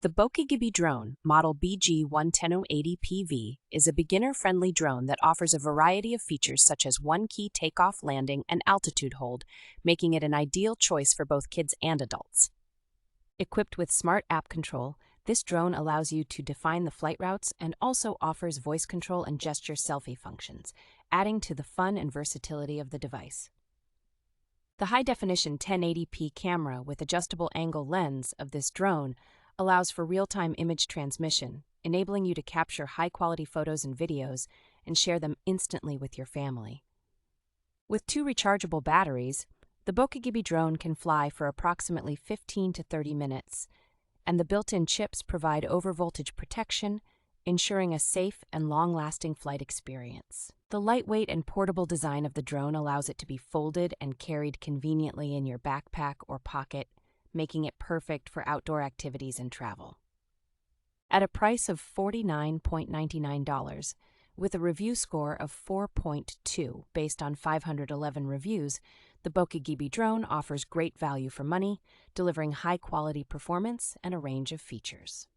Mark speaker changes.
Speaker 1: The Bokigibi Drone, model BG1080PV, is a beginner-friendly drone that offers a variety of features such as one-key takeoff, landing, and altitude hold, making it an ideal choice for both kids and adults. Equipped with smart app control, this drone allows you to define the flight routes and also offers voice control and gesture selfie functions, adding to the fun and versatility of the device. The high-definition 1080p camera with adjustable angle lens of this drone allows for real-time image transmission, enabling you to capture high-quality photos and videos and share them instantly with your family. With 2 rechargeable batteries, the Bokigibi drone can fly for approximately 15 to 30 minutes, and the built-in chips provide overvoltage protection, ensuring a safe and long-lasting flight experience. The lightweight and portable design of the drone allows it to be folded and carried conveniently in your backpack or pocket, making it perfect for outdoor activities and travel. At a price of $49.99, with a review score of 4.2 based on 511 reviews, the Bokigibi drone offers great value for money, delivering high-quality performance and a range of features.